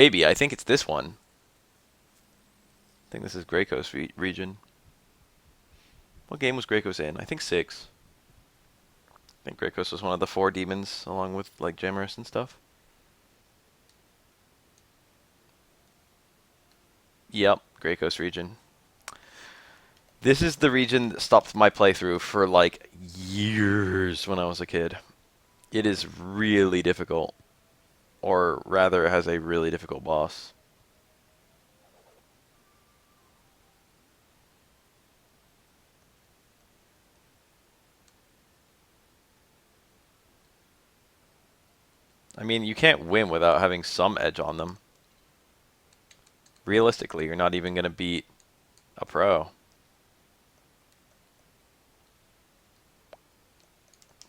Maybe. I think it's this one. I think this is Grey Coast region. What game was Grey Coast in? I think 6. I think Grey Coast was one of the 4 demons, along with like Jammers and stuff. Yep, Grey Coast region. This is the region that stopped my playthrough for like years when I was a kid. It is really difficult, or rather, it has a really difficult boss. I mean, you can't win without having some edge on them. Realistically, you're not even going to beat a pro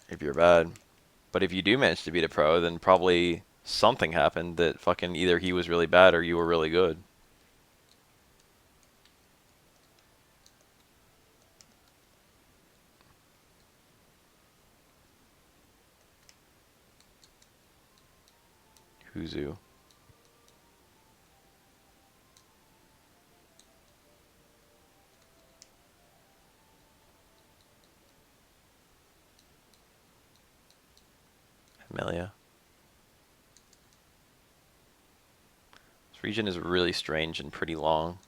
if you're bad. But if you do manage to beat a pro, then probably something happened that fucking either he was really bad or you were really good. Huzu. Hamelia. This region is really strange and pretty long.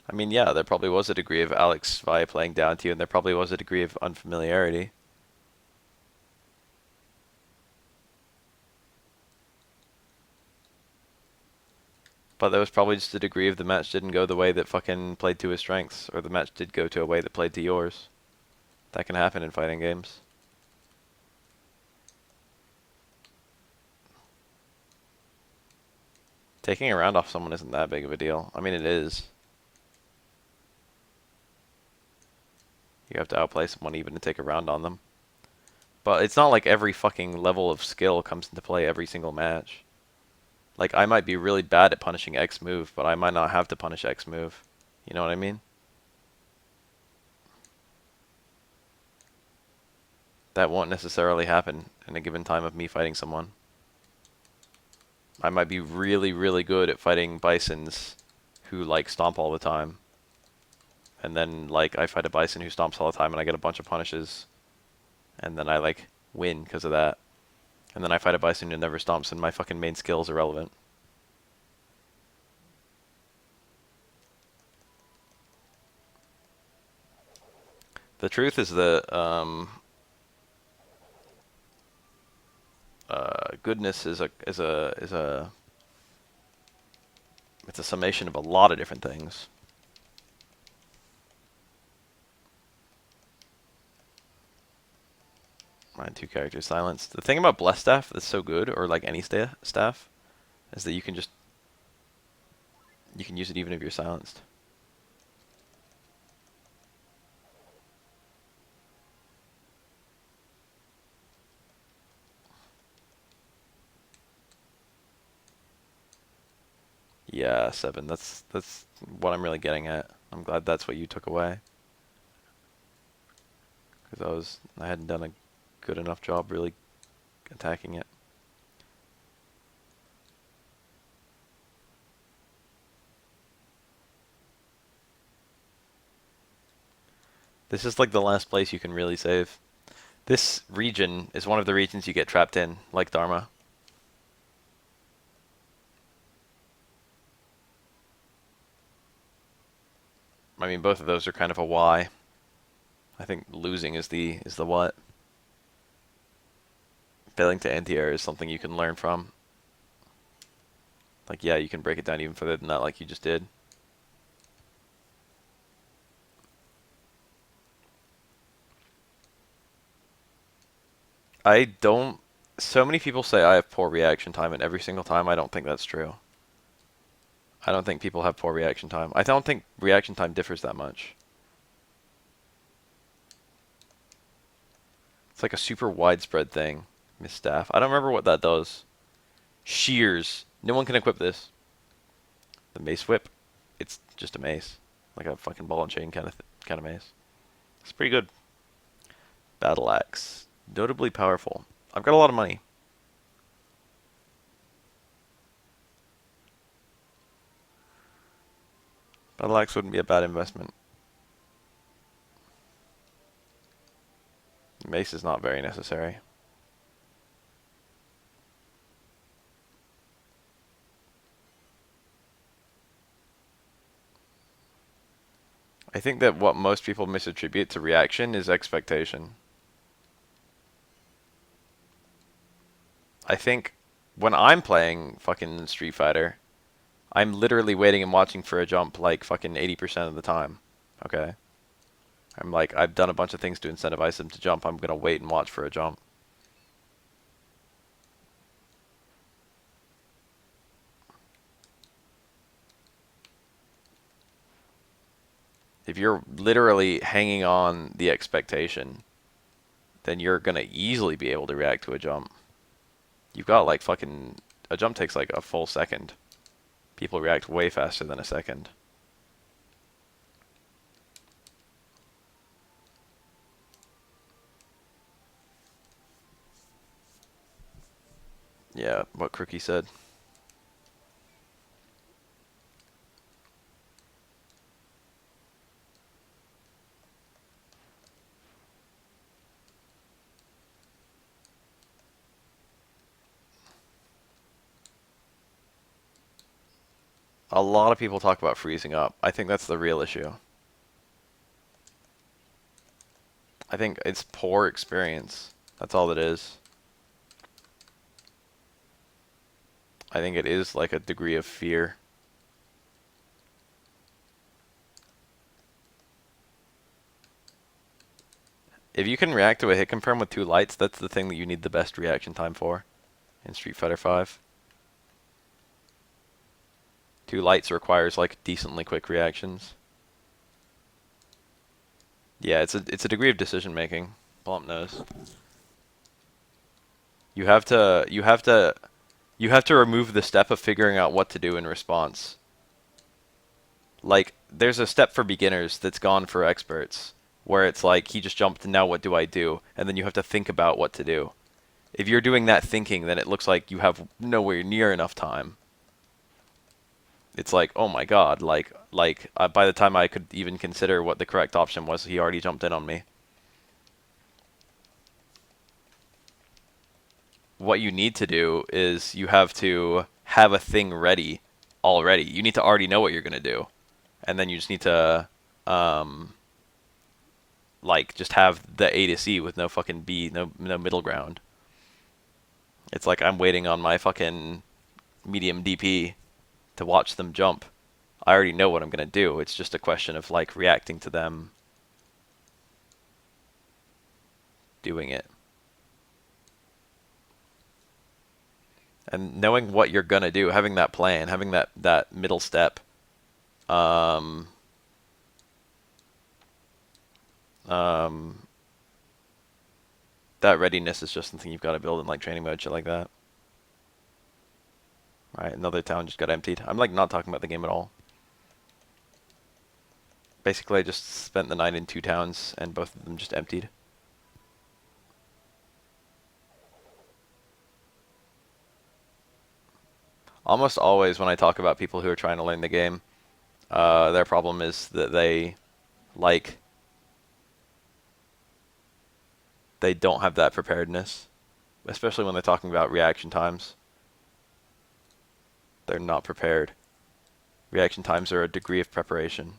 I mean, yeah, there probably was a degree of Alex Vi playing down to you, and there probably was a degree of unfamiliarity. But there was probably just a degree of the match didn't go the way that fucking played to his strengths, or the match did go to a way that played to yours. That can happen in fighting games. Taking a round off someone isn't that big of a deal. I mean, it is. You have to outplay someone even to take a round on them. But it's not like every fucking level of skill comes into play every single match. Like, I might be really bad at punishing X move, but I might not have to punish X move. You know what I mean? That won't necessarily happen in a given time of me fighting someone. I might be really, really good at fighting bisons who, like, stomp all the time. And then, like, I fight a bison who stomps all the time and I get a bunch of punishes. And then I, like, win because of that. And then I fight a bison who never stomps and my fucking main skill is irrelevant. The truth is that goodness is a it's a summation of a lot of different things. Right, 2 characters silenced. The thing about blessed staff that's so good, or like any staff, is that you can use it even if you're silenced. Yeah, 7. That's what I'm really getting at. I'm glad that's what you took away, because I hadn't done a good enough job really attacking it. This is like the last place you can really save. This region is one of the regions you get trapped in, like Dharma. I mean, both of those are kind of a why. I think losing is the what. Failing to anti-air is something you can learn from. Like, yeah, you can break it down even further than that, like you just did. I don't. So many people say I have poor reaction time, and every single time I don't think that's true. I don't think people have poor reaction time. I don't think reaction time differs that much. It's like a super widespread thing. Miss Staff. I don't remember what that does. Shears. No one can equip this. The Mace Whip. It's just a mace. Like a fucking ball and chain kind of mace. It's pretty good. Battle Axe. Notably powerful. I've got a lot of money. Battle Axe wouldn't be a bad investment. Mace is not very necessary. I think that what most people misattribute to reaction is expectation. I think when I'm playing fucking Street Fighter, I'm literally waiting and watching for a jump like fucking 80% of the time. Okay? I'm like, I've done a bunch of things to incentivize them to jump. I'm gonna wait and watch for a jump. If you're literally hanging on the expectation, then you're gonna easily be able to react to a jump. You've got like fucking... A jump takes like a full second. People react way faster than a second. Yeah, what Crookie said. A lot of people talk about freezing up. I think that's the real issue. I think it's poor experience. That's all it is. I think it is like a degree of fear. If you can react to a hit confirm with 2 lights, that's the thing that you need the best reaction time for in Street Fighter 5. 2 lights requires like decently quick reactions. Yeah, it's a degree of decision making. Plump knows. You have to remove the step of figuring out what to do in response. Like there's a step for beginners that's gone for experts where it's like he just jumped and now what do I do? And then you have to think about what to do. If you're doing that thinking, then it looks like you have nowhere near enough time. It's like, oh my god, by the time I could even consider what the correct option was, he already jumped in on me. What you need to do is you have to have a thing ready already. You need to already know what you're gonna do, and then you just need to like just have the A to C with no fucking B, no middle ground. It's like I'm waiting on my fucking medium DP to watch them jump. I already know what I'm gonna do. It's just a question of like reacting to them doing it. And knowing what you're gonna do, having that plan, having that middle step, um, um, that readiness is just something you've got to build in like training mode, shit like that. Right, another town just got emptied. I'm like not talking about the game at all. Basically, I just spent the night in 2 towns and both of them just emptied. Almost always when I talk about people who are trying to learn the game, their problem is that like, they don't have that preparedness, especially when they're talking about reaction times. They're not prepared. Reaction times are a degree of preparation.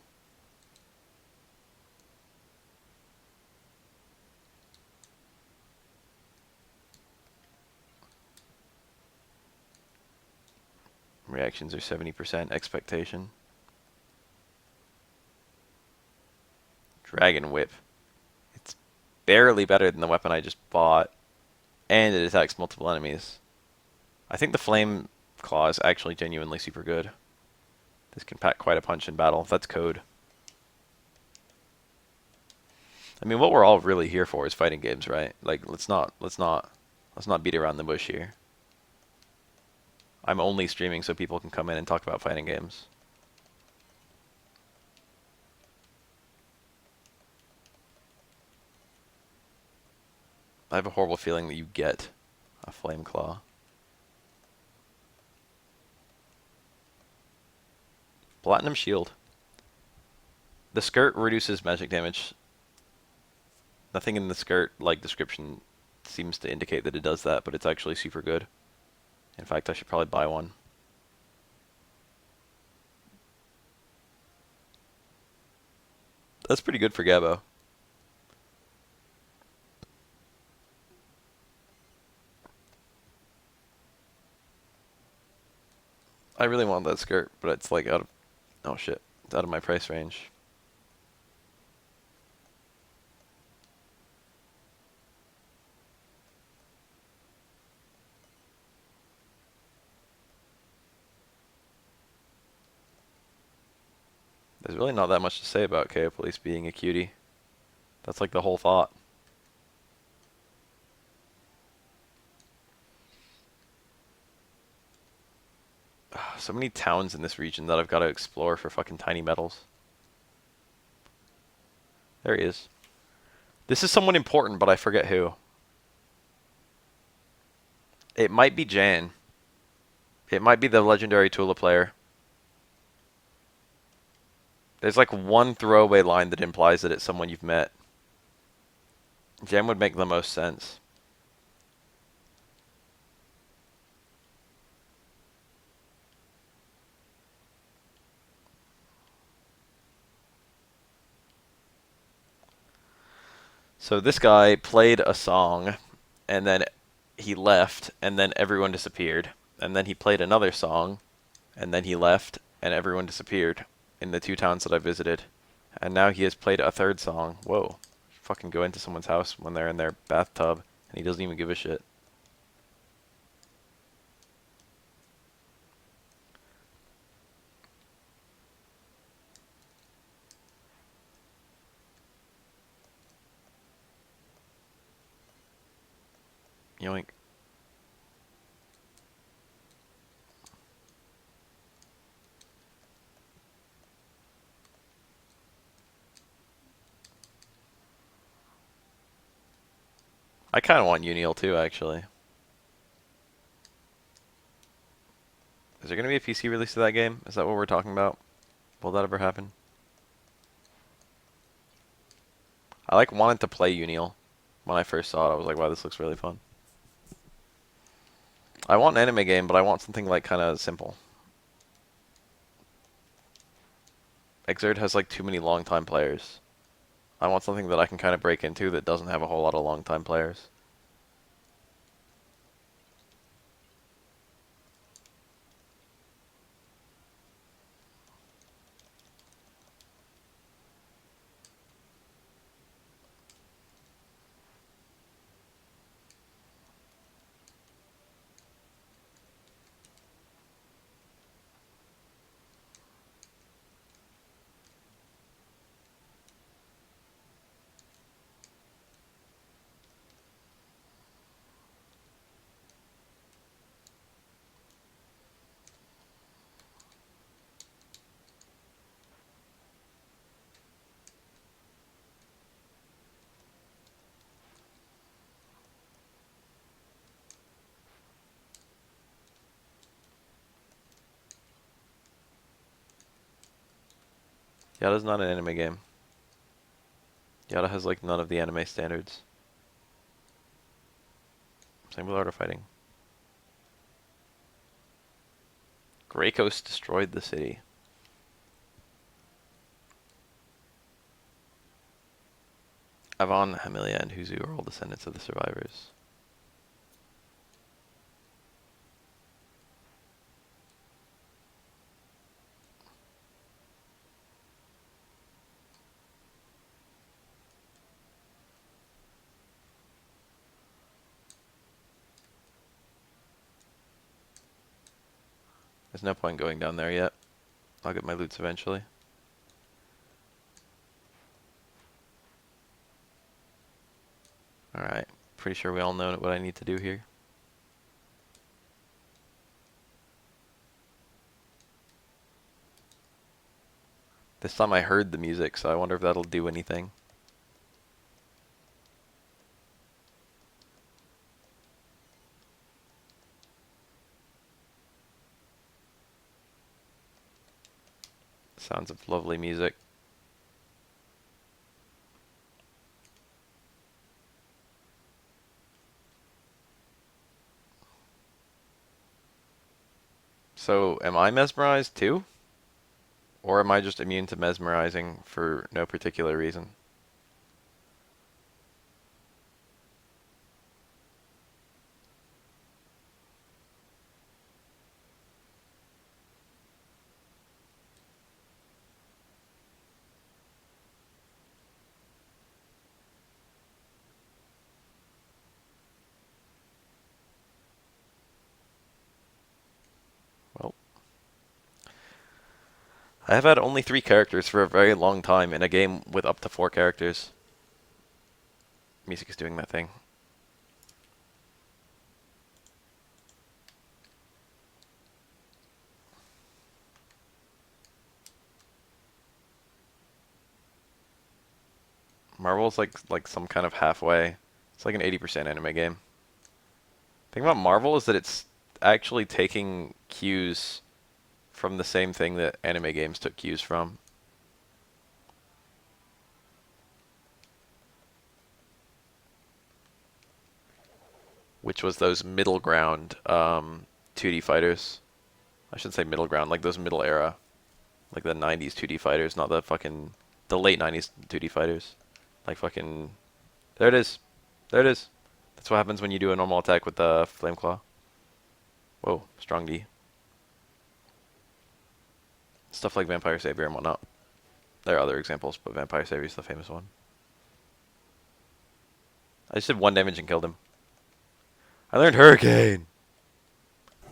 Reactions are 70% expectation. Dragon Whip. It's barely better than the weapon I just bought, and it attacks multiple enemies. I think the Flame Claw is actually genuinely super good. This can pack quite a punch in battle. That's code. I mean, what we're all really here for is fighting games, right? Like, let's not beat around the bush here. I'm only streaming so people can come in and talk about fighting games. I have a horrible feeling that you get a flame claw. Platinum shield. The skirt reduces magic damage. Nothing in the skirt like description seems to indicate that it does that, but it's actually super good. In fact, I should probably buy one. That's pretty good for Gabo. I really want that skirt, but it's like out of... Oh shit. It's out of my price range. There's really not that much to say about KO Police being a cutie. That's like the whole thought. So many towns in this region that I've got to explore for fucking tiny metals. There he is. This is someone important, but I forget who. It might be Jan. It might be the legendary Tula player. There's like one throwaway line that implies that it's someone you've met. Jan would make the most sense. So this guy played a song, and then he left, and then everyone disappeared. And then he played another song, and then he left, and everyone disappeared in the 2 towns that I visited. And now he has played a 3rd song. Whoa. Fucking go into someone's house when they're in their bathtub, and he doesn't even give a shit. Yoink. I kind of want Uniel too, actually. Is there going to be a PC release of that game? Is that what we're talking about? Will that ever happen? I like wanted to play Uniel. When I first saw it, I was like, wow, this looks really fun. I want an anime game, but I want something like kind of simple. Xrd has like too many long-time players. I want something that I can kind of break into that doesn't have a whole lot of long-time players. Yada's not an anime game. Yada has like none of the anime standards. Same with Art of Fighting. Greykos destroyed the city. Avon, Hamelia, and Huzu are all descendants of the survivors. There's no point going down there yet. I'll get my loots eventually. Alright, pretty sure we all know what I need to do here. This time I heard the music, so I wonder if that'll do anything. Sounds of lovely music. So, am I mesmerized too? Or am I just immune to mesmerizing for no particular reason? Well, I have had only 3 characters for a very long time in a game with up to 4 characters. Music is doing that thing. Marvel's like some kind of halfway. It's like an 80% anime game. The thing about Marvel is that it's actually taking cues from the same thing that anime games took cues from. Which was those middle ground 2D fighters. I shouldn't say middle ground, like those middle era. Like the 90s 2D fighters, not the late 90s 2D fighters. Like fucking, there it is. There it is. That's what happens when you do a normal attack with the Flame Claw. Whoa, strong D. Stuff like Vampire Savior and whatnot. There are other examples, but Vampire Savior is the famous one. I just did 1 damage and killed him. I learned Hurricane!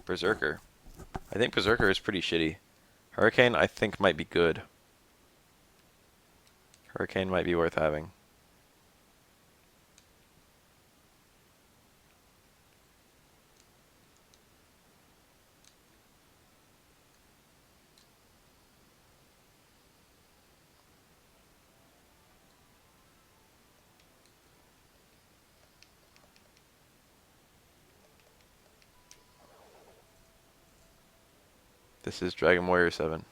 Berserker. I think Berserker is pretty shitty. Hurricane, I think, might be good. Hurricane might be worth having. This is Dragon Warrior 7.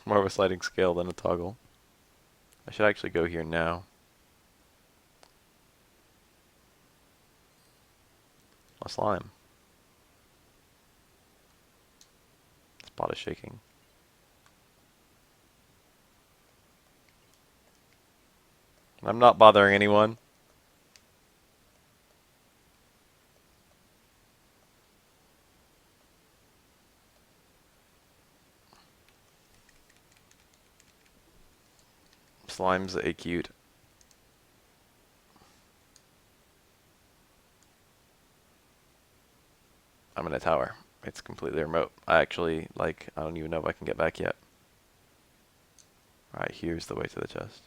More of a sliding scale than a toggle. I should actually go here now. A slime. This pot is shaking. I'm not bothering anyone. Slime's a cute. I'm in a tower. It's completely remote. I don't even know if I can get back yet. Alright, here's the way to the chest.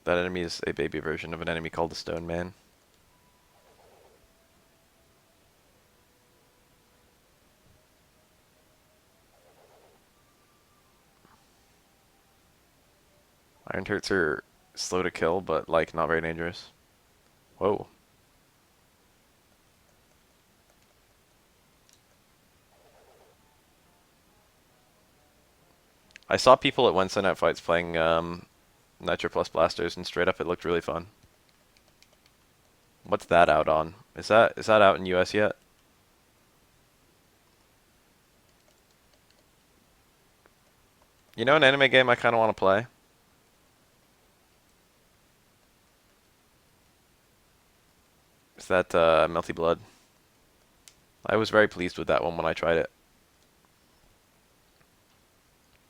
That enemy is a baby version of an enemy called the Stone Man. Turn turrets are slow to kill, but like not very dangerous. Whoa. I saw people at Wednesday night fights playing Nitro Plus blasters, and straight up it looked really fun. What's that out on? Is that out in US yet? You know an anime game I kind of want to play? Is that Melty Blood? I was very pleased with that one when I tried it.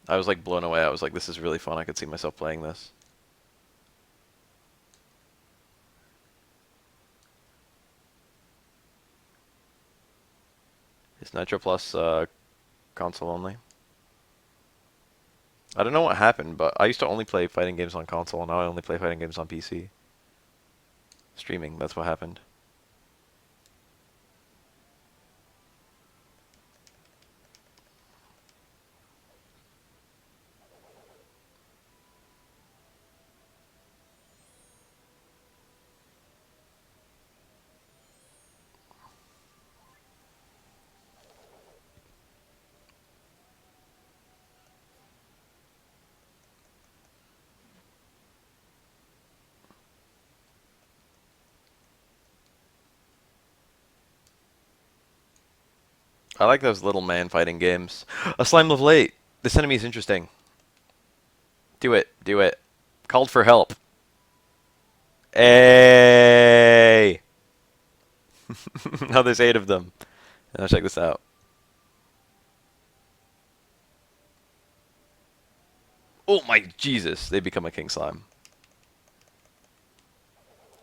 I was like blown away. I was like, this is really fun. I could see myself playing this. Is Nitro Plus console only? I don't know what happened, but I used to only play fighting games on console, and now I only play fighting games on PC. Streaming, that's what happened. I like those little man fighting games. A slime level 8! This enemy is interesting. Do it. Do it. Called for help. Hey! Now there's 8 of them. Now check this out. Oh my Jesus! They become a king slime.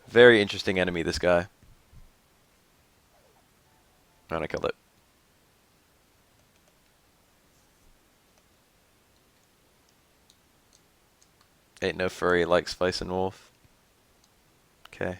Very interesting enemy, this guy. And I killed it. Ain't no furry like Spice and Wolf. Okay.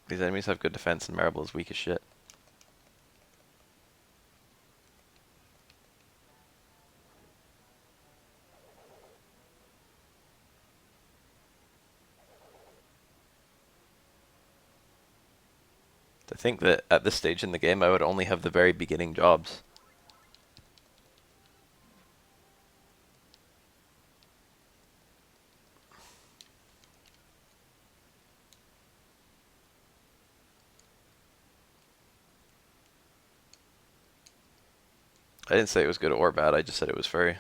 These enemies have good defense and Maribel is weak as shit. To think that at this stage in the game I would only have the very beginning jobs. I didn't say it was good or bad, I just said it was furry.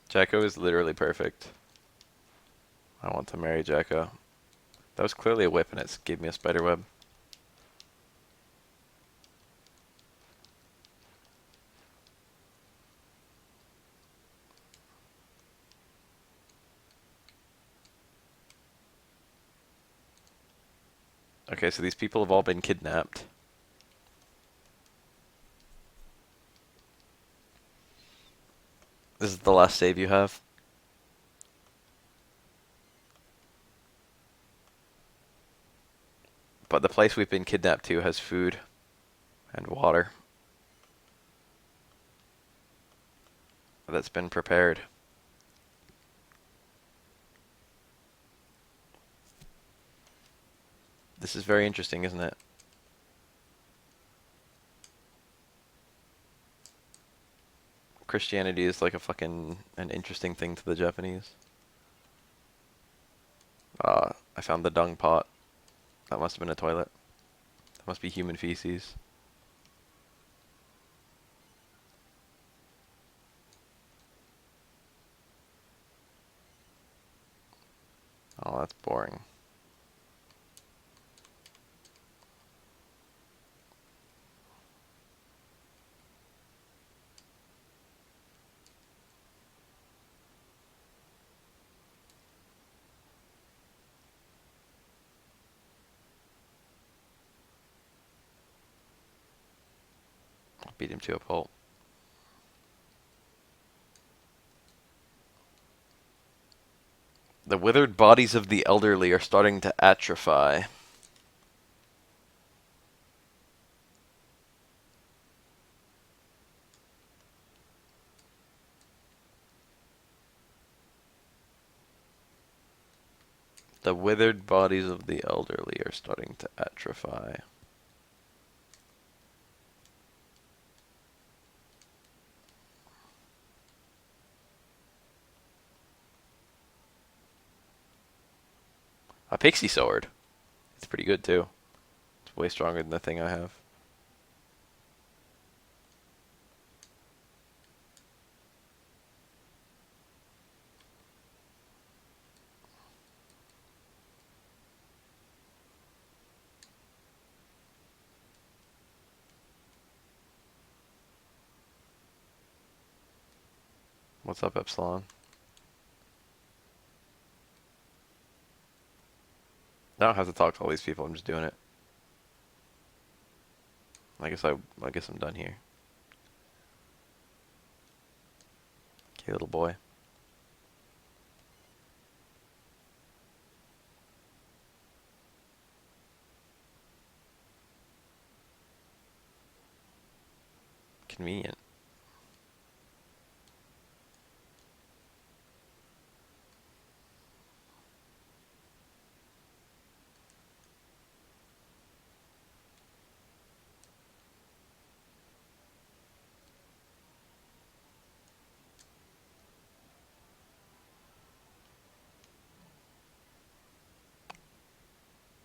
Jacko is literally perfect. I want to marry Jacko. That was clearly a whip and it gave me a spider web. Okay, so these people have all been kidnapped. This is the last save you have. But the place we've been kidnapped to has food and water that's been prepared. This is very interesting, isn't it? Christianity is like an interesting thing to the Japanese. I found the dung pot. That must have been a toilet. That must be human feces. Oh, that's boring. Beat him to a pulp. The withered bodies of the elderly are starting to atrophy. The withered bodies of the elderly are starting to atrophy. A pixie sword. It's pretty good too. It's way stronger than the thing I have. What's up, Epsilon? I don't have to talk to all these people. I'm just doing it. I guess I'm done here. Okay, little boy. Convenient.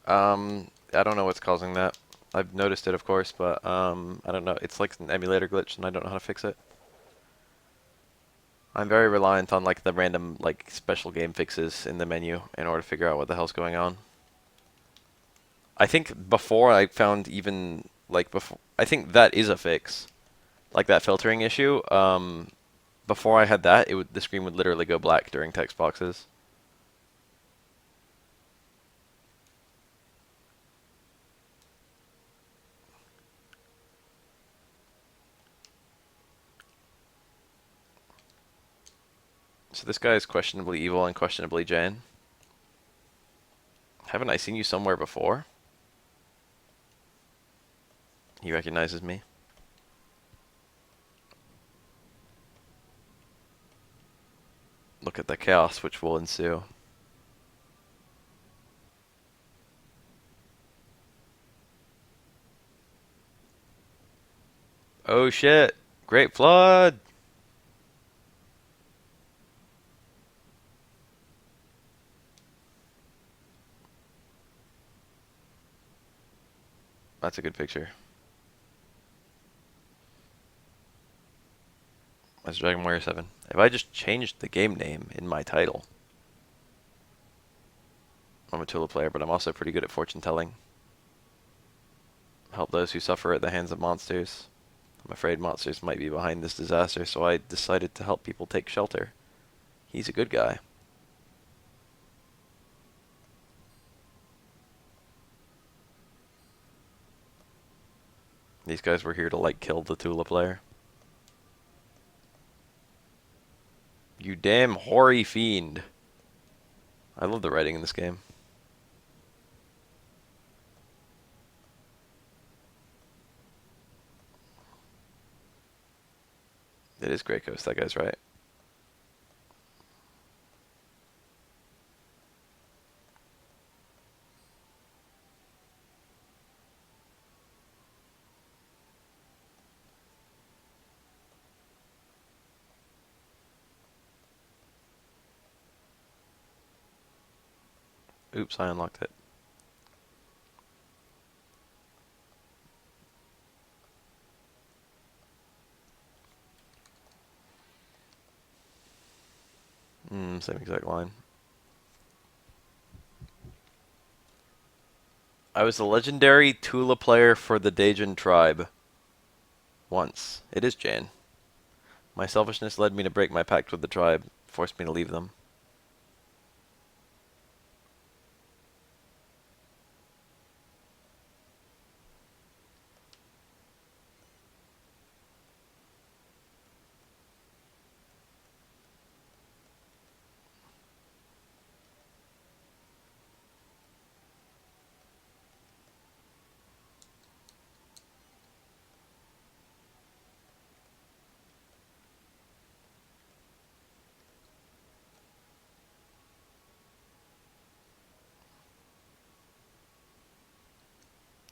I don't know what's causing that. I've noticed it, of course, but I don't know. It's like an emulator glitch, and I don't know how to fix it. I'm very reliant on like the random like special game fixes in the menu in order to figure out what the hell's going on. I think before I found even like before I think that is a fix. Like that filtering issue. Before I had that, the screen would literally go black during text boxes. So this guy is questionably evil and questionably Jane. Haven't I seen you somewhere before? He recognizes me. Look at the chaos which will ensue. Oh shit! Great flood! That's a good picture. That's Dragon Warrior 7. If I just changed the game name in my title. I'm a Tula player, but I'm also pretty good at fortune telling. Help those who suffer at the hands of monsters. I'm afraid monsters might be behind this disaster, so I decided to help people take shelter. He's a good guy. These guys were here to like kill the Tula player. You damn hoary fiend. I love the writing in this game. It is Grey Coast, that guy's right. Oops, I unlocked it. Same exact line. I was the legendary Tula player for the Dajan tribe. Once. It is Jane. My selfishness led me to break my pact with the tribe, forced me to leave them.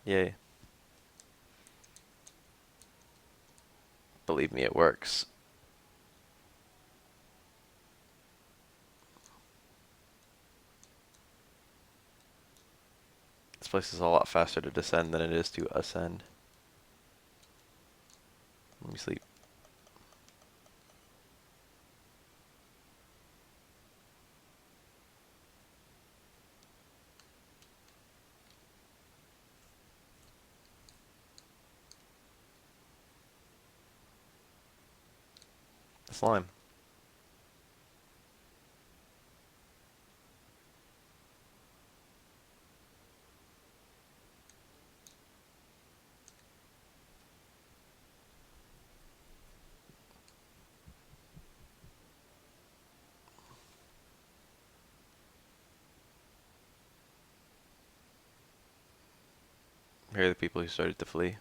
Yay. Believe me, it works. This place is a lot faster to descend than it is to ascend. Let me sleep. Slime. Here are the people who started to flee.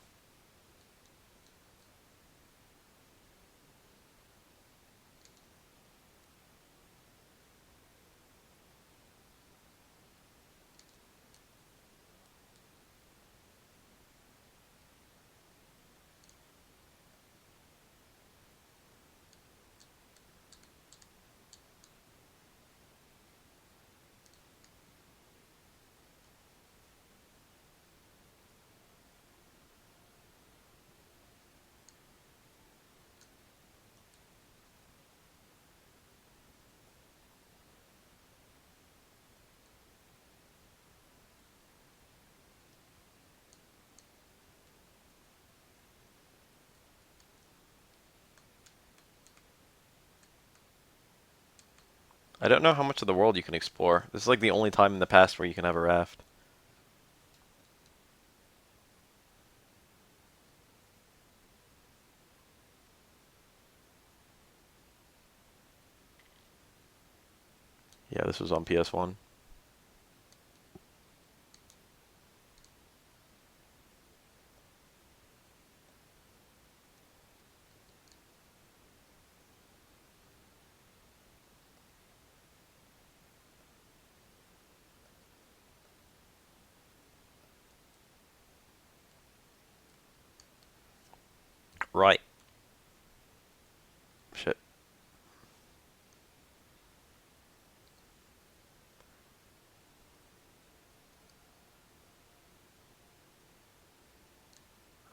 I don't know how much of the world you can explore. This is like the only time in the past where you can have a raft. Yeah, this was on PS1. Right. Shit.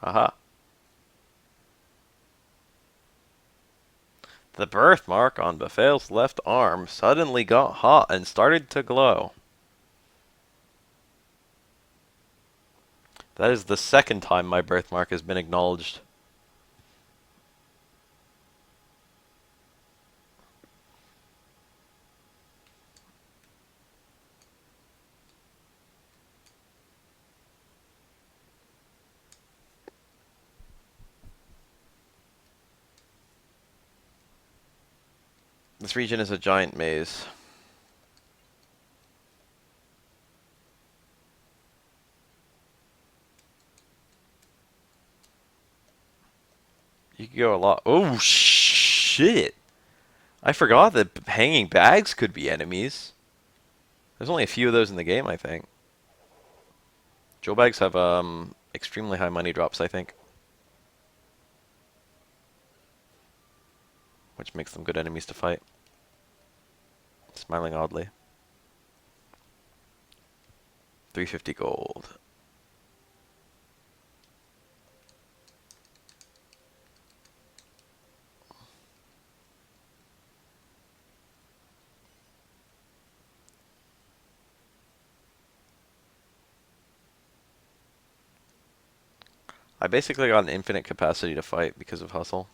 Aha. The birthmark on Befale's left arm suddenly got hot and started to glow. That is the second time my birthmark has been acknowledged. This region is a giant maze. You could go a lot. Oh, shit. I forgot that hanging bags could be enemies. There's only a few of those in the game, I think. Joe bags have extremely high money drops, I think, which makes them good enemies to fight. Smiling oddly. 350 gold. I basically got an infinite capacity to fight because of hustle.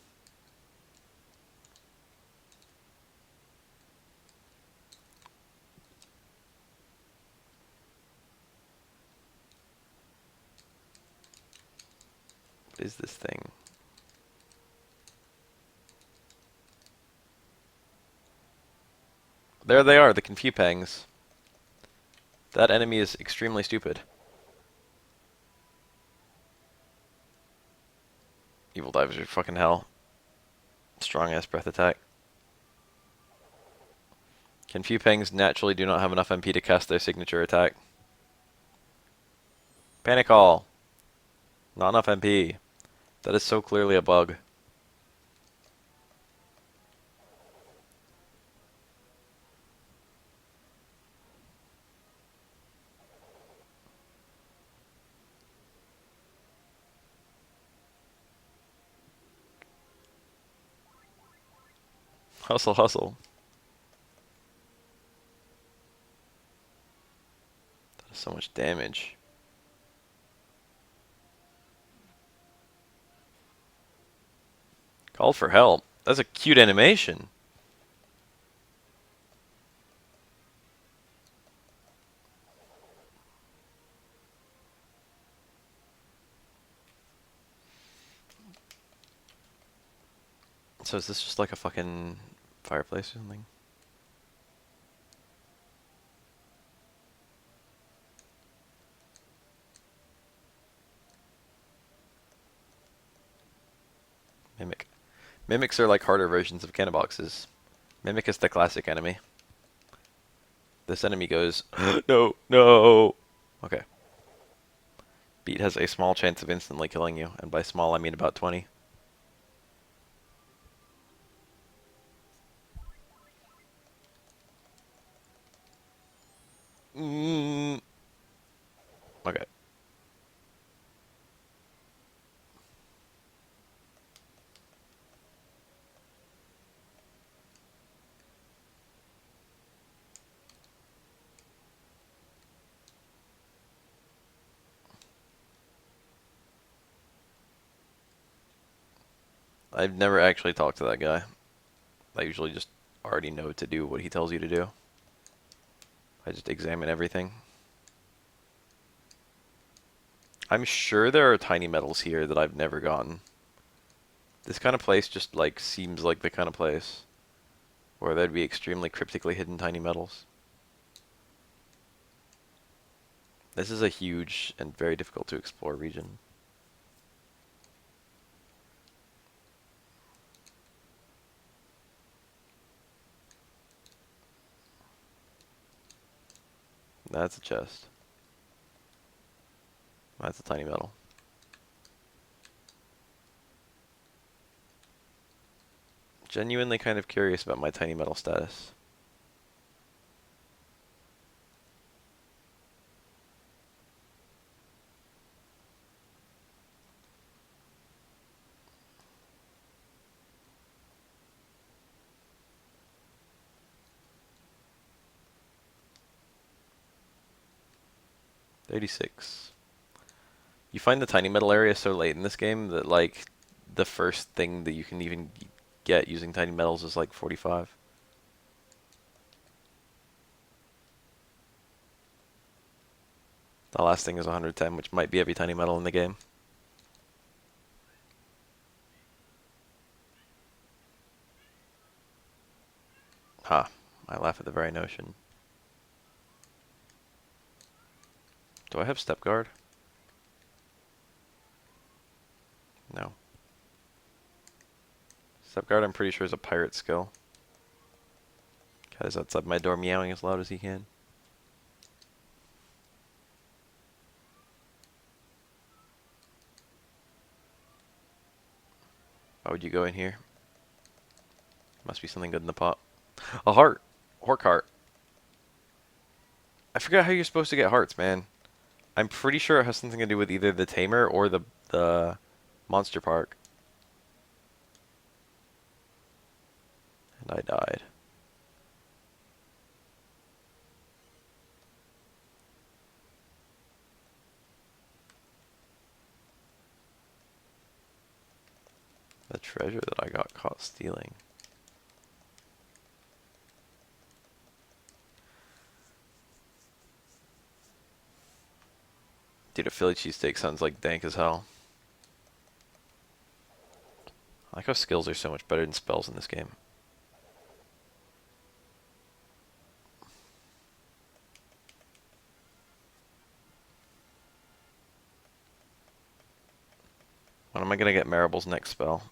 What is this thing? There they are, the Confupangs. That enemy is extremely stupid. Evil divers are fucking hell. Strong ass breath attack. Confupangs naturally do not have enough MP to cast their signature attack. Panic all. Not enough MP. That is so clearly a bug. Hustle, hustle. That is so much damage. Call for help. That's a cute animation. So is this just like a fucking fireplace or something? Mimic. Mimics are like harder versions of cannon boxes. Mimic is the classic enemy. This enemy goes, no, no. Okay. Beat has a small chance of instantly killing you, and by small I mean about 20. Mm. Okay. I've never actually talked to that guy. I usually just already know to do what he tells you to do. I just examine everything. I'm sure there are tiny metals here that I've never gotten. This kind of place just like seems like the kind of place where there'd be extremely cryptically hidden tiny metals. This is a huge and very difficult to explore region. That's a chest. That's a tiny metal. Genuinely kind of curious about my tiny metal status. $36. You find the tiny metal area so late in this game that like the first thing that you can even get using tiny metals is like 45. The last thing is 110, which might be every tiny metal in the game. Ha, I laugh at the very notion. Do I have step guard? No. Step guard I'm pretty sure is a pirate skill. Guy's outside my door meowing as loud as he can. Why would you go in here? Must be something good in the pot. A heart! Hork heart. I forgot how you're supposed to get hearts, man. I'm pretty sure it has something to do with either the tamer or the monster park. And I died. The treasure that I got caught stealing. Dude, a Philly cheesesteak sounds like dank as hell. I like how skills are so much better than spells in this game. When am I gonna get Maribel's next spell?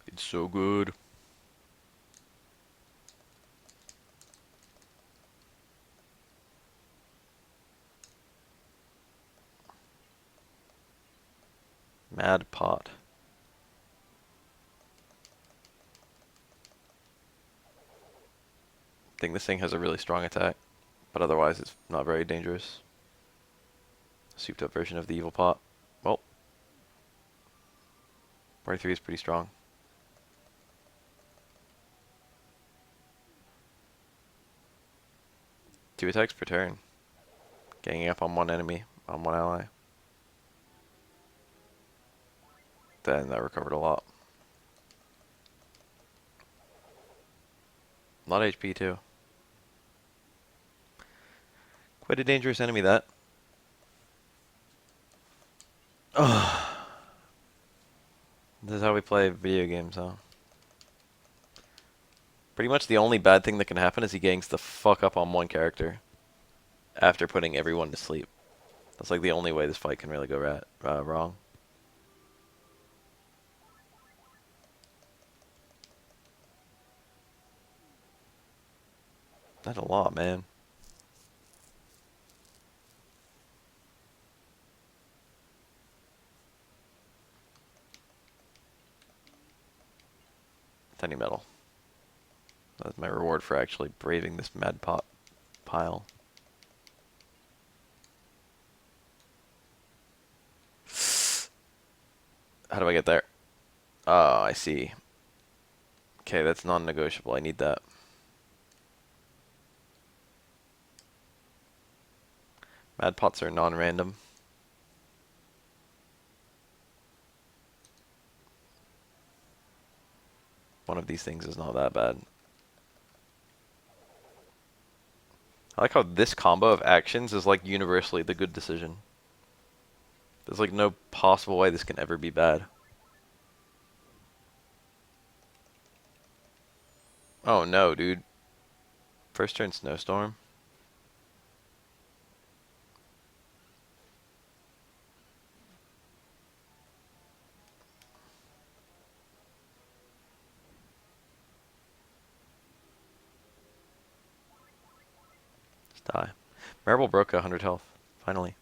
It's so good. Mad pot. I think this thing has a really strong attack, but otherwise it's not very dangerous. Souped up version of the evil pot. Well, 43 is pretty strong. Two attacks per turn. Ganging up on one enemy, on one ally. Then that recovered a lot. A lot of HP too. Quite a dangerous enemy, that. Ugh. This is how we play video games, huh? Pretty much the only bad thing that can happen is he gangs the fuck up on one character after putting everyone to sleep. That's like the only way this fight can really go wrong. That's a lot, man. Tiny metal. That's my reward for actually braving this mad pot pile. How do I get there? Oh, I see. Okay, that's non-negotiable. I need that. Mad pots are non-random. One of these things is not that bad. I like how this combo of actions is like universally the good decision. There's like no possible way this can ever be bad. Oh no, dude. First turn snowstorm. Just die. Marble broke 100 health. Finally.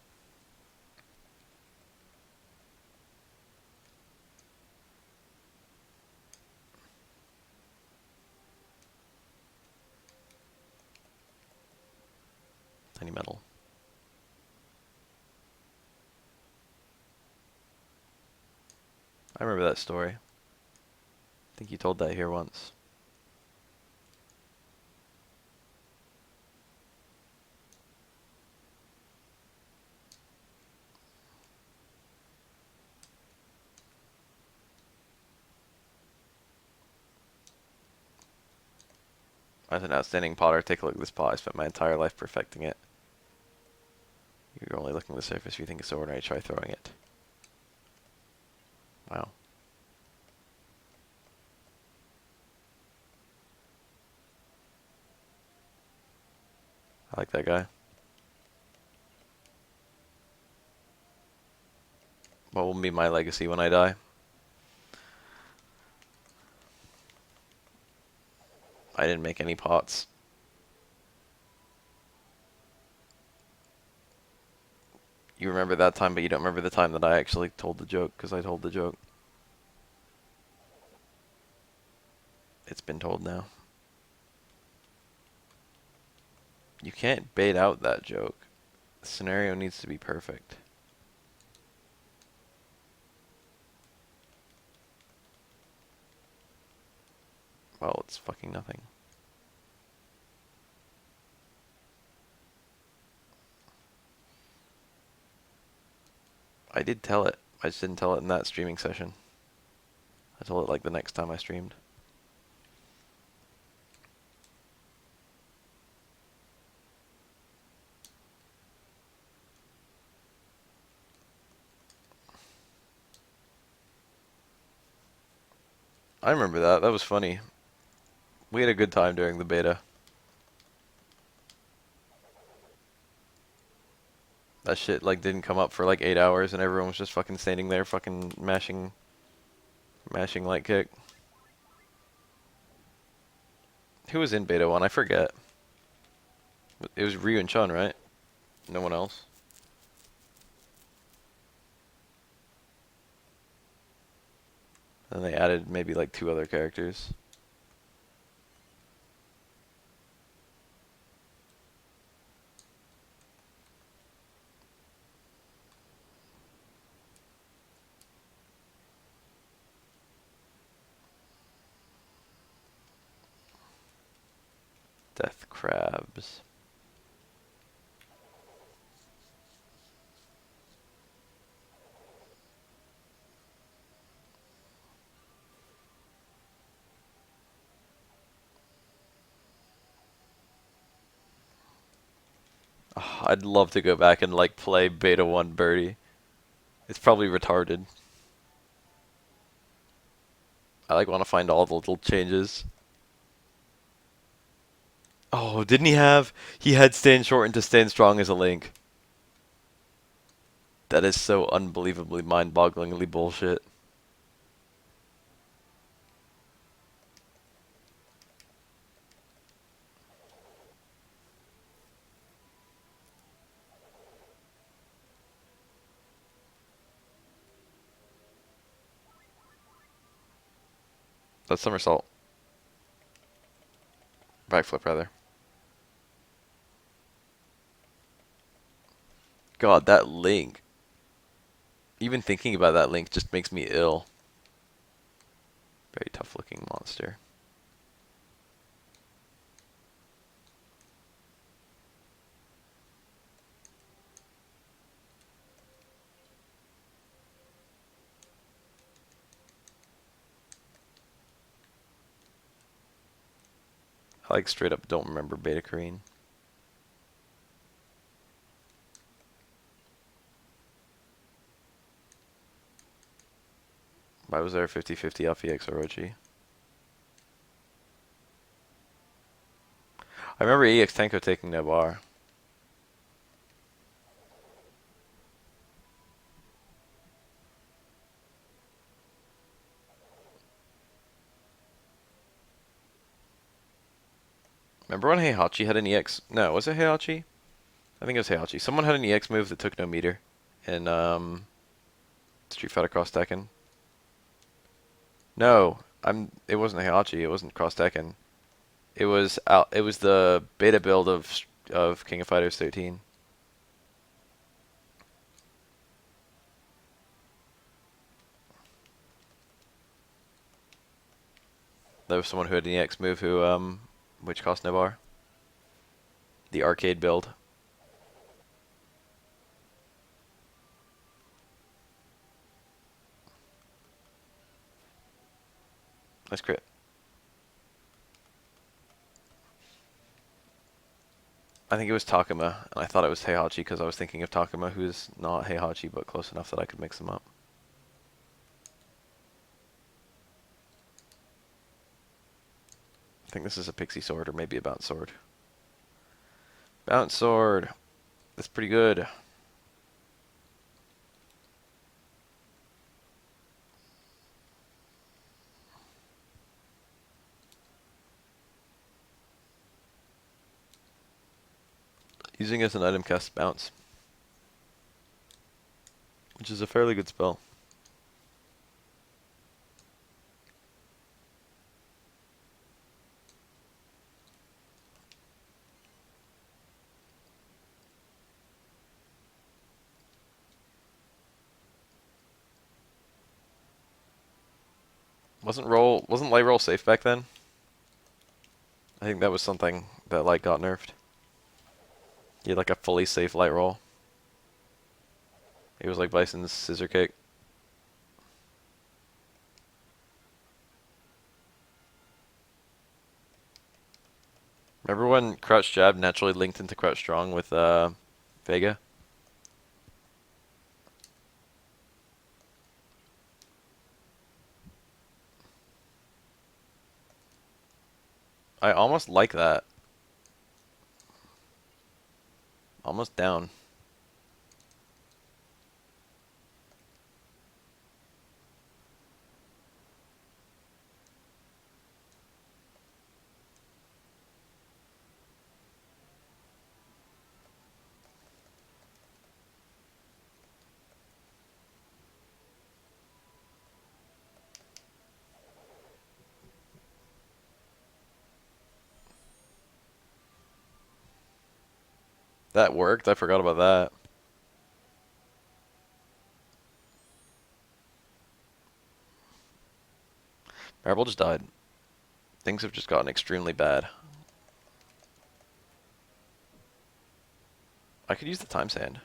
Tiny metal. I remember that story. I think you told that here once. As an outstanding potter, take a look at this pot. I spent my entire life perfecting it. You're only looking at the surface. If you think it's so ordinary, try throwing it. Wow. I like that guy. What will be my legacy when I die? I didn't make any pots. You remember that time, but you don't remember the time that I actually told the joke, because I told the joke. It's been told now. You can't bait out that joke. The scenario needs to be perfect. Well, it's fucking nothing. I did tell it. I just didn't tell it in that streaming session. I told it like the next time I streamed. I remember that. That was funny. We had a good time during the beta. That shit like didn't come up for like 8 hours and everyone was just fucking standing there fucking mashing light kick. Who was in beta 1? I forget. It was Ryu and Chun, right? No one else? And they added maybe like 2 other characters. Death crabs. Oh, I'd love to go back and like play Beta 1 Birdie. It's probably retarded. I like want to find all the little changes. Oh, didn't he have? He had stand short into stand strong as a link. That is so unbelievably mind-bogglingly bullshit. That's somersault. Backflip, rather. God, that link. Even thinking about that link just makes me ill. Very tough looking monster. I like straight up don't remember Beta Kareen. Why was there a 50-50 off EX Orochi? I remember EX Tenko taking that bar. Remember when Heihachi had an EX? No, was it Heihachi? I think it was Heihachi. Someone had an EX move that took no meter in Street Fighter Cross Tekken. No, It wasn't Heihachi. It wasn't Cross Tekken. It was out. It was the beta build of King of Fighters 13. There was someone who had an EX move which cost no bar. The arcade build. Nice crit. I think it was Takuma, and I thought it was Heihachi because I was thinking of Takuma, who's not Heihachi, but close enough that I could mix them up. I think this is a pixie sword, or maybe a bounce sword. Bounce sword. That's pretty good. Using as an item casts bounce, which is a fairly good spell. Wasn't light roll safe back then? I think that was something that like got nerfed. You had like a fully safe light roll. It was like Bison's scissor kick. Remember when crouch jab naturally linked into crouch strong with Vega? I almost like that. Almost down. That worked. I forgot about that. Marble just died. Things have just gotten extremely bad. I could use the time sand.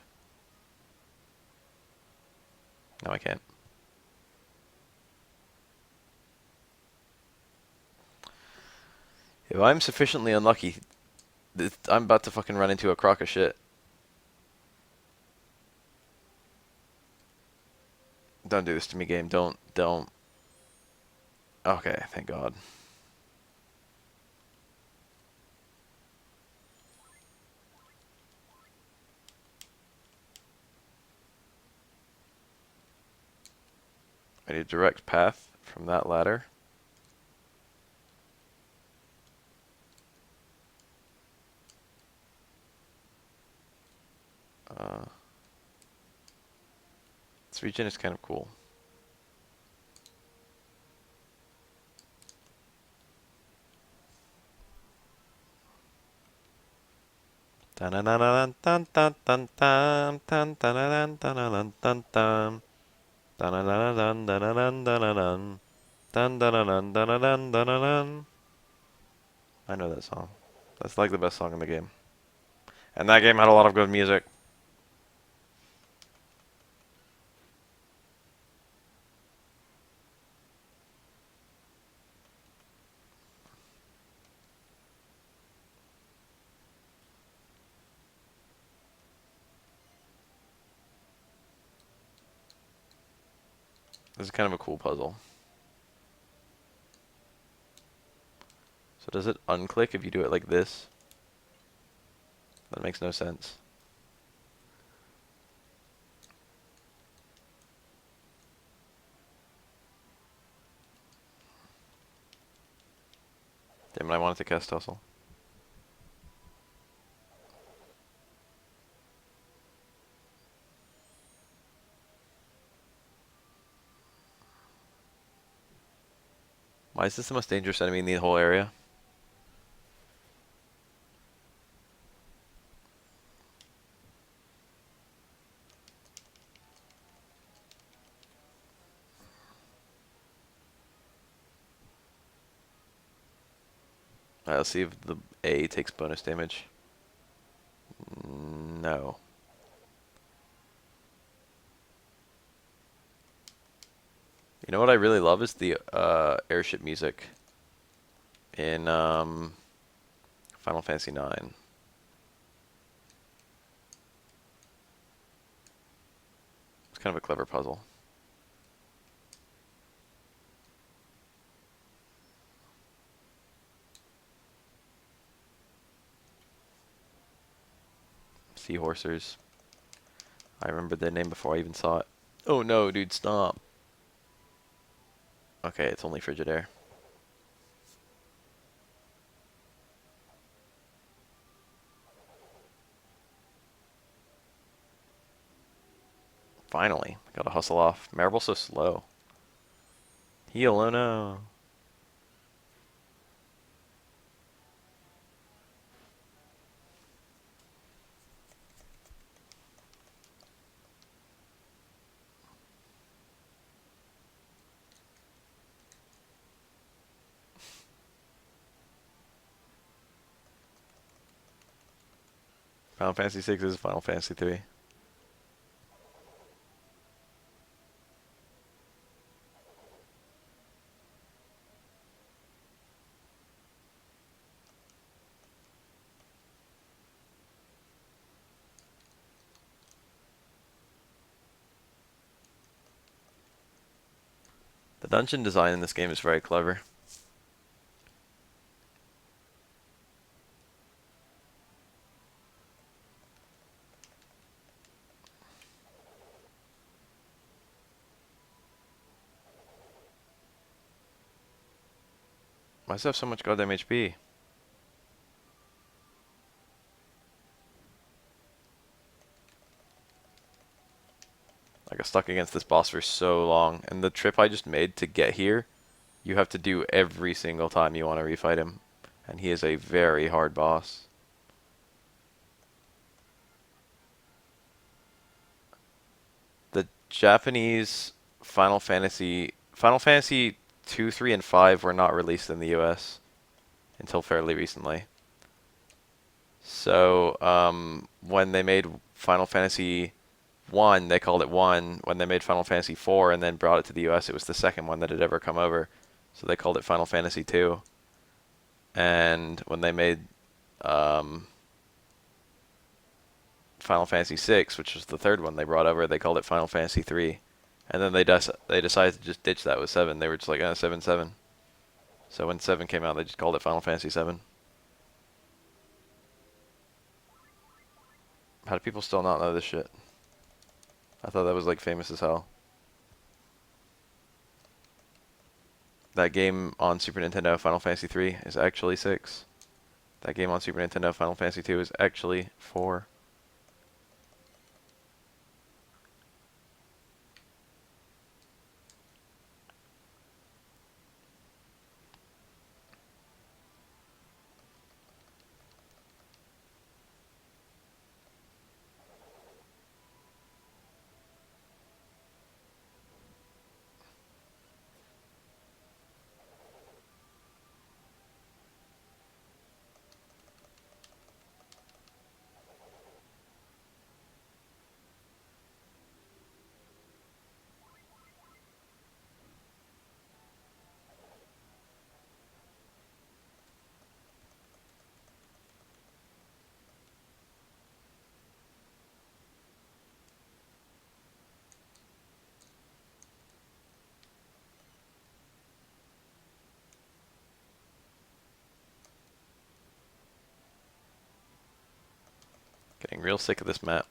No, I can't. If I'm sufficiently unlucky, I'm about to fucking run into a crock of shit. Don't do this to me, game. Don't. Okay, thank God. I need a direct path from that ladder. This region is kind of cool. Dun dun dun dun dun dun dun dun dun dun dun dun dun dun. Dun dun dun dun dun dun dun dun. Dun dun dun dun dun dun dun dun. I know that song. That's like the best song in the game. And that game had a lot of good music. This is kind of a cool puzzle. So does it unclick if you do it like this? That makes no sense. Damn it, I wanted to cast Tussle. Why is this the most dangerous enemy in the whole area? Alright, let's see if the A takes bonus damage. No. You know what I really love is the airship music in Final Fantasy IX. It's kind of a clever puzzle. Seahorsers. I remembered their name before I even saw it. Oh no, dude, stop. Okay, it's only Frigidaire. Finally, gotta hustle off. Maribel's so slow. Heal, oh no. Final Fantasy 6 is Final Fantasy 3. The dungeon design in this game is very clever. Why does it have so much goddamn HP? I got stuck against this boss for so long, and the trip I just made to get here, you have to do every single time you want to refight him. And he is a very hard boss. Japanese Final Fantasy 2, 3, and 5 were not released in the US until fairly recently. So, when they made Final Fantasy 1, they called it 1. When they made Final Fantasy 4 and then brought it to the US, it was the second one that had ever come over. So they called it Final Fantasy 2. And when they made Final Fantasy 6, which was the third one they brought over, they called it Final Fantasy 3. And then they decided to just ditch that with 7. They were just like, 7, 7. So when 7 came out, they just called it Final Fantasy 7. How do people still not know this shit? I thought that was like famous as hell. That game on Super Nintendo, Final Fantasy 3, is actually 6. That game on Super Nintendo, Final Fantasy 2, is actually 4. Getting real sick of this map.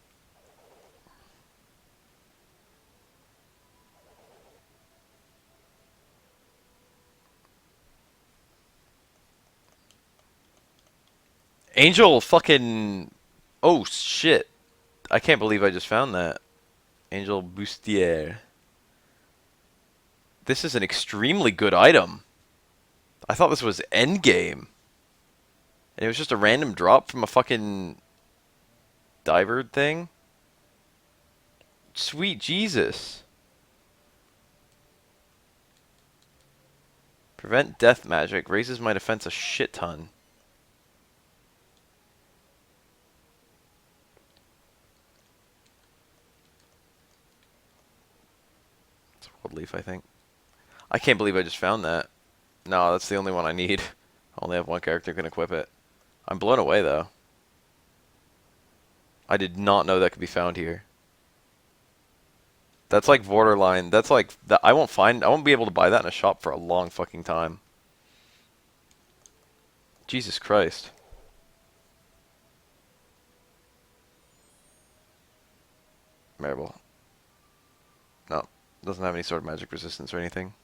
Angel fucking... Oh, shit. I can't believe I just found that. Angel Bustier. This is an extremely good item. I thought this was endgame. And it was just a random drop from a fucking diver thing. Sweet Jesus. Prevent death magic. Raises my defense a shit ton. It's a world leaf, I think. I can't believe I just found that. No, that's the only one I need. I only have one character who can equip it. I'm blown away, though. I did not know that could be found here. That's like borderline. That's like that. I won't be able to buy that in a shop for a long fucking time. Jesus Christ. Marble. No, doesn't have any sort of magic resistance or anything.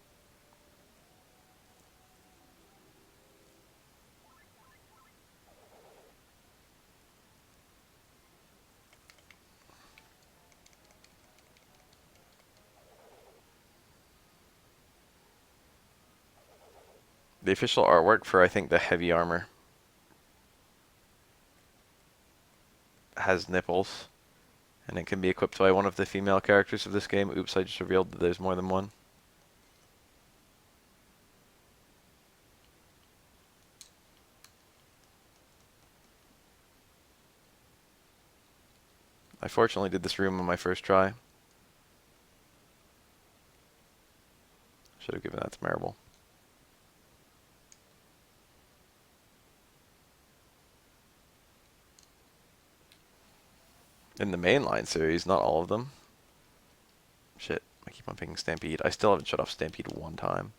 The official artwork for, I think, the heavy armor has nipples, and it can be equipped by one of the female characters of this game. Oops, I just revealed that there's more than one. I fortunately did this room on my first try. Should have given that to Marable. In the mainline series, not all of them. Shit, I keep on picking Stampede. I still haven't shut off Stampede one time.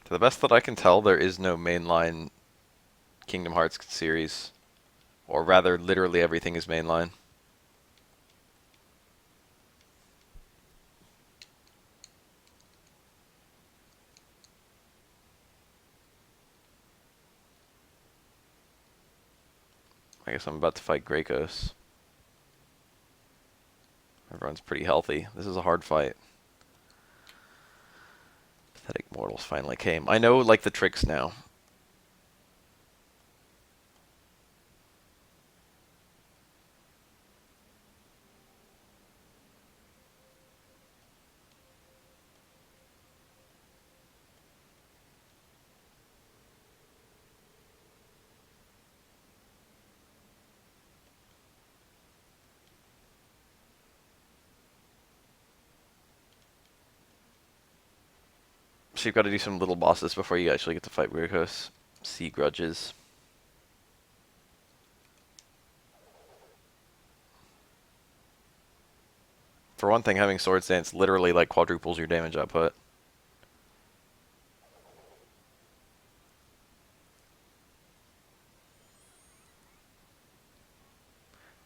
To the best that I can tell, there is no mainline Kingdom Hearts series. Or rather, literally everything is mainline. I guess I'm about to fight Gracos. Everyone's pretty healthy. This is a hard fight. Pathetic mortals finally came. I know, like, the tricks now. So you've got to do some little bosses before you actually get to fight Weirdhouse. Sea grudges. For one thing, having Sword Stance literally like quadruples your damage output.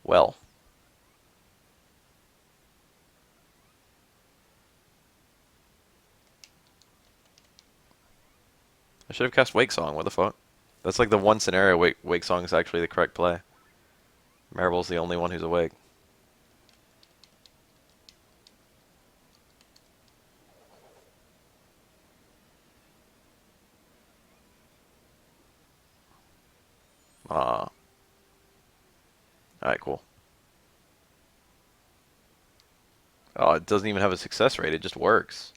Well, I should have cast Wake Song. What the fuck? That's like the one scenario Wake Song is actually the correct play. Maribel's the only one who's awake. Ah. Alright, cool. Oh, it doesn't even have a success rate. It just works.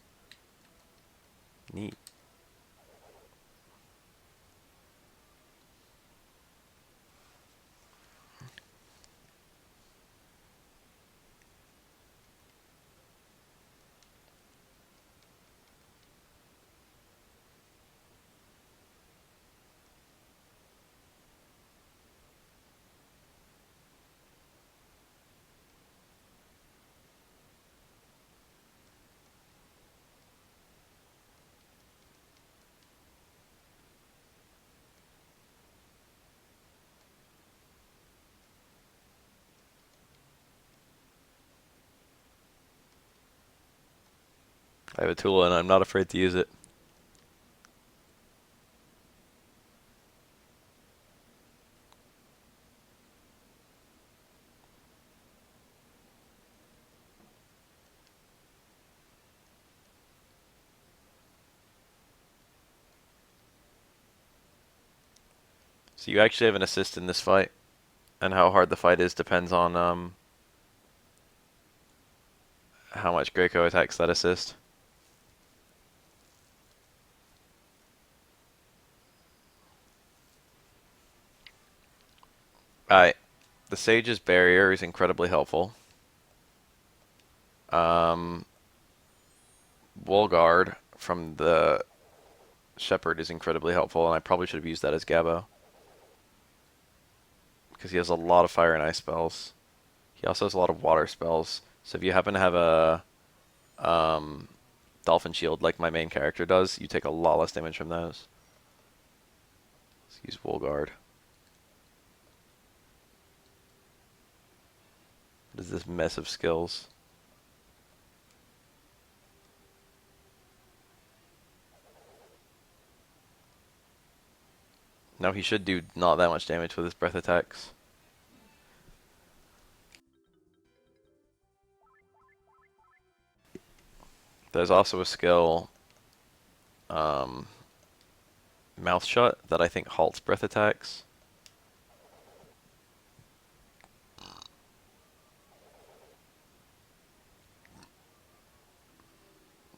Neat. I have a tool and I'm not afraid to use it. So you actually have an assist in this fight, and how hard the fight is depends on how much Greco attacks that assist. Alright, the Sage's barrier is incredibly helpful. Um, Wool Guard from the Shepherd is incredibly helpful, and I probably should have used that as Gabo. Because he has a lot of fire and ice spells. He also has a lot of water spells. So if you happen to have a Dolphin Shield like my main character does, you take a lot less damage from those. Let's use Wool Guard. What is this mess of skills? Now he should do not that much damage with his breath attacks. There's also a skill, um, Mouth Shut, that I think halts breath attacks.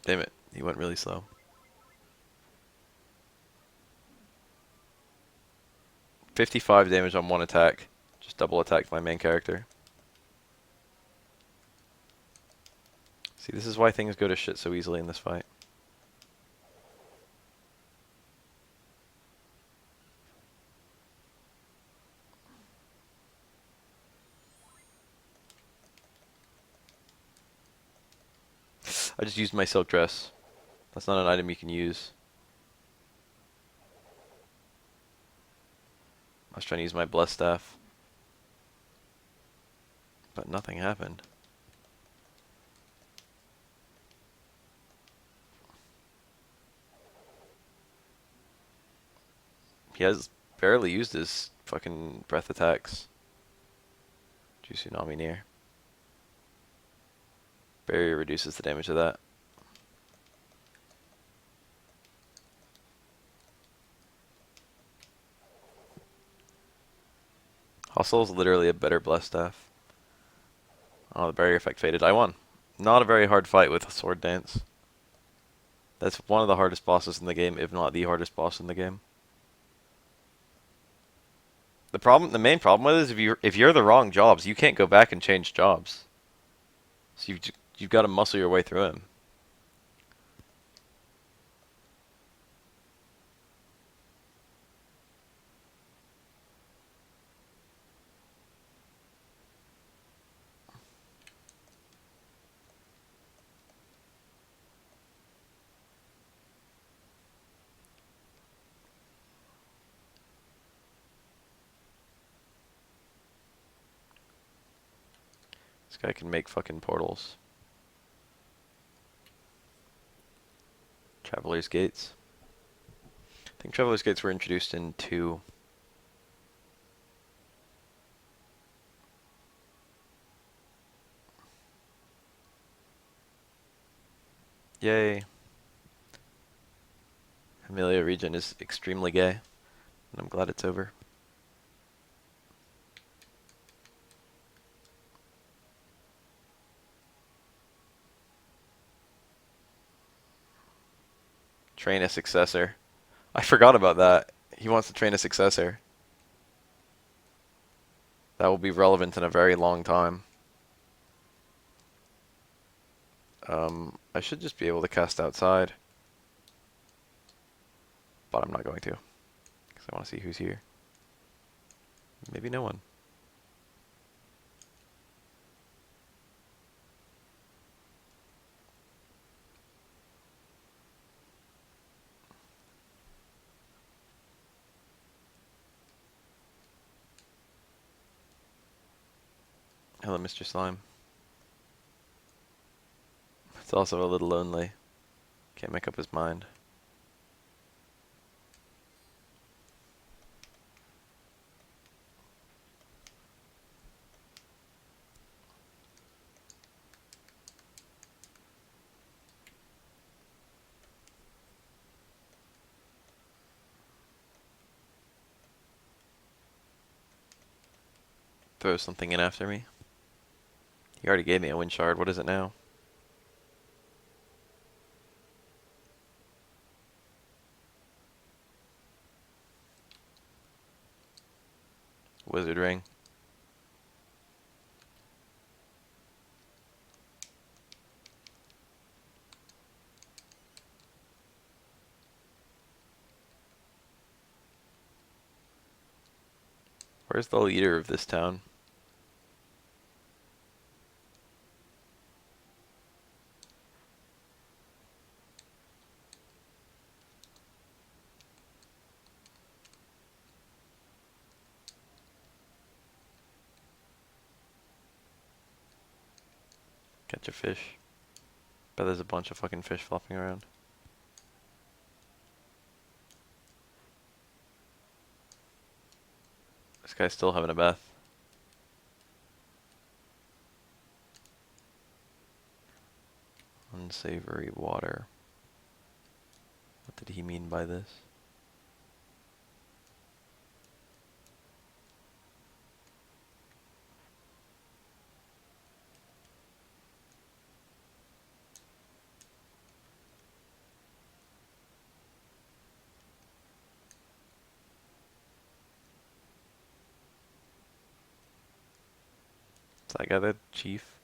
Damn it, he went really slow. 55 damage on one attack. Just double attacked my main character. See, this is why things go to shit so easily in this fight. I just used my silk dress. That's not an item you can use. I was trying to use my blessed staff, but nothing happened. He has barely used his fucking breath attacks. Tsunami near. Barrier reduces the damage of that. Hustle is literally a better blessed staff. Oh, the barrier effect faded. I won. Not a very hard fight with Sword Dance. That's one of the hardest bosses in the game, if not the hardest boss in the game. The main problem with it is if you're the wrong jobs, you can't go back and change jobs. So you've got to muscle your way through him. This guy can make fucking portals. Traveler's Gates. I think Traveler's Gates were introduced in 2. Yay. Hamelia region is extremely gay, and I'm glad it's over. Train a successor. I forgot about that. He wants to train a successor. That will be relevant in a very long time. I should just be able to cast outside. But I'm not going to. Because I want to see who's here. Maybe no one. Hello, Mr. Slime. It's also a little lonely. Can't make up his mind. Throw something in after me. He already gave me a wind shard. What is it now? Wizard ring. Where's the leader of this town? Catch a fish. Bet there's a bunch of fucking fish flopping around. This guy's still having a bath. Unsavory water. What did he mean by this? Is that guy the chief?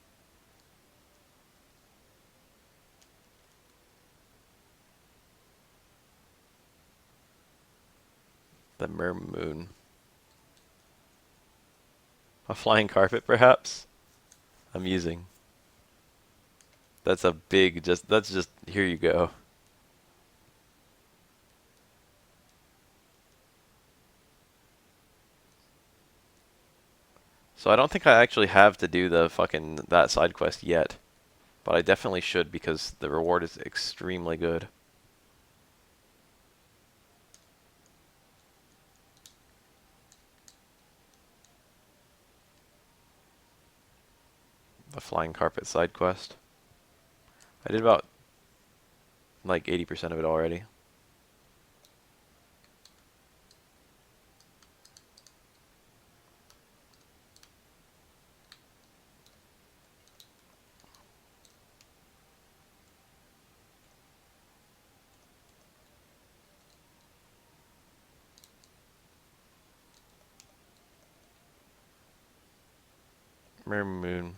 The mermoon. A flying carpet, perhaps? Amusing. That's a big, that's just, here you go. So I don't think I actually have to do the fucking, that side quest yet. But I definitely should because the reward is extremely good. The flying carpet side quest. I did about like 80% of it already. Moon.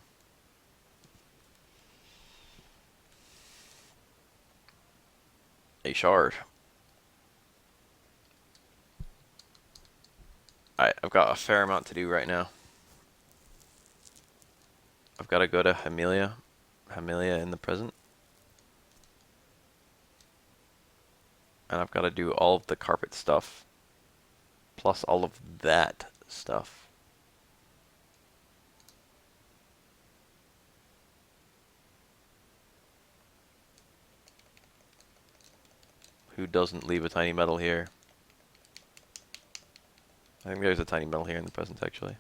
A shard. Alright, I've got a fair amount to do right now. I've got to go to Hamelia. Hamelia in the present. And I've got to do all of the carpet stuff. Plus all of that stuff. Who doesn't leave a tiny metal here? I think there's a tiny metal here in the present, actually.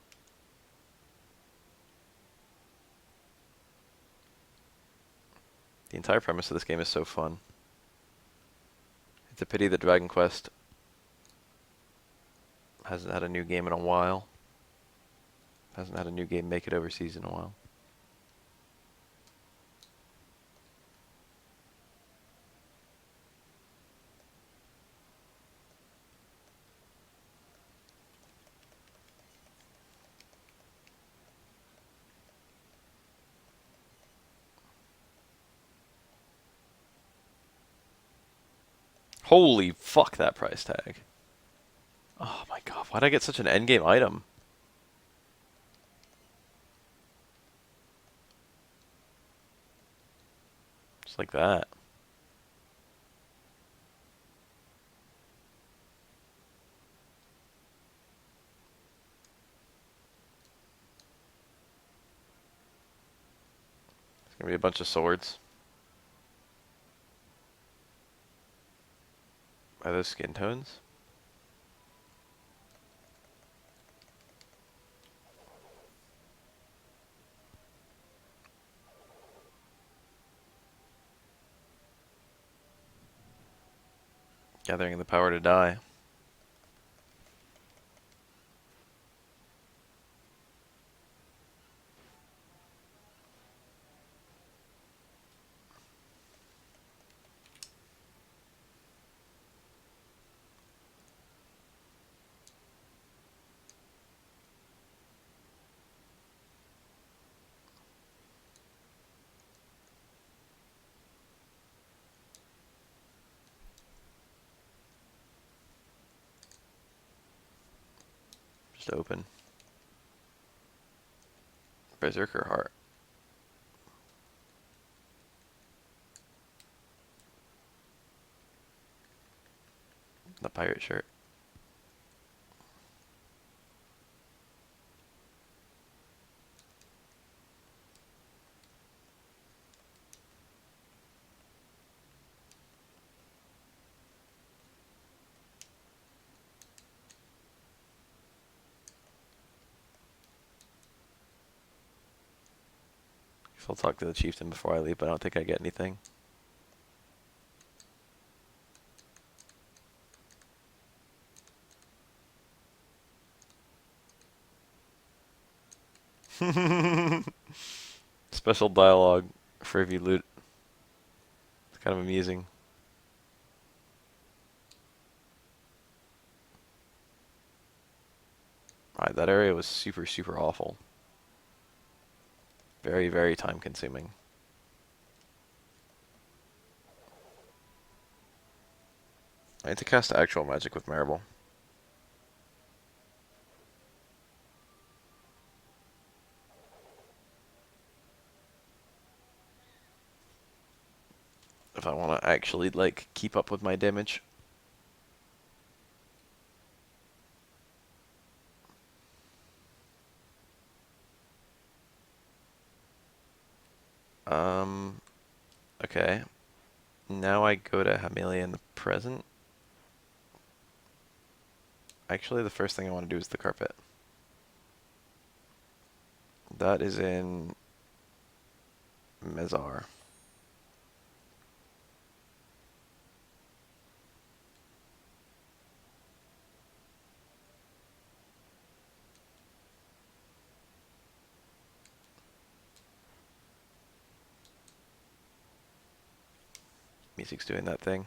The entire premise of this game is so fun. It's a pity that Dragon Quest hasn't had a new game in a while. Hasn't had a new game make it overseas in a while. Holy fuck, that price tag. Oh my god, why'd I get such an endgame item? Just like that. It's gonna be a bunch of swords. Are those skin tones? Gathering the power to die. Just open. Berserker heart. The pirate shirt. I'll talk to the chieftain before I leave, but I don't think I get anything. Special dialogue for if you loot. It's kind of amusing. Alright, that area was super, super awful. Very, very time consuming. I need to cast actual magic with Maribel. If I want to actually, like, keep up with my damage. Okay. Now I go to Hamelia in the present. Actually, the first thing I want to do is the carpet. That is in Mezar. Music's doing that thing.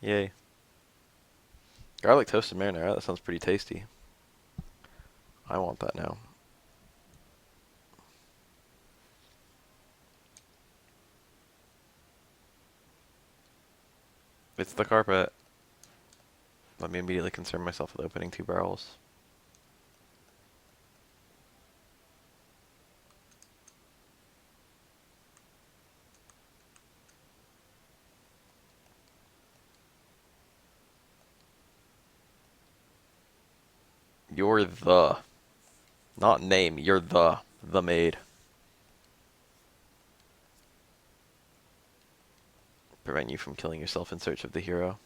Yay. Garlic toasted marinara, that sounds pretty tasty. I want that now. It's the carpet. Let me immediately concern myself with opening 2 barrels. You're the. Not name, you're the maid. Prevent you from killing yourself in search of the hero.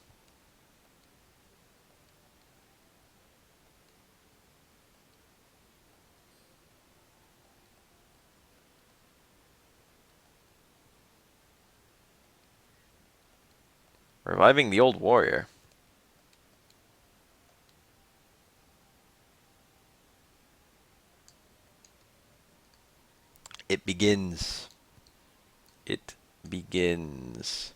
Reviving the old warrior. It begins. It begins.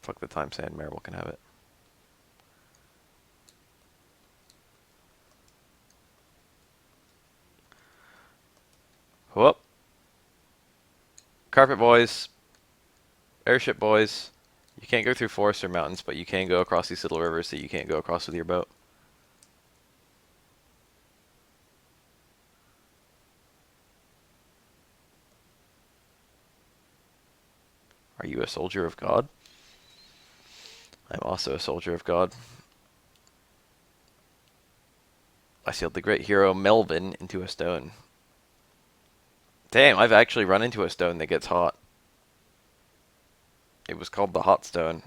Fuck the time sand, Maribel can have it. Whoop. Carpet boys. Airship boys. You can't go through forests or mountains, but you can go across these little rivers that you can't go across with your boat. Are you a soldier of God? I'm also a soldier of God. I sealed the great hero Melvin into a stone. Damn, I've actually run into a stone that gets hot. It was called the hot stone.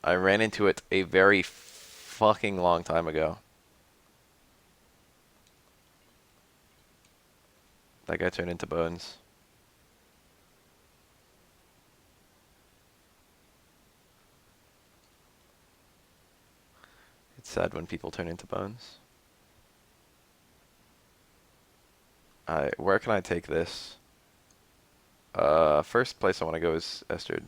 I ran into it a very fucking long time ago. That guy turned into bones. It's sad when people turn into bones. Where can I take this? First place I want to go is Estrid.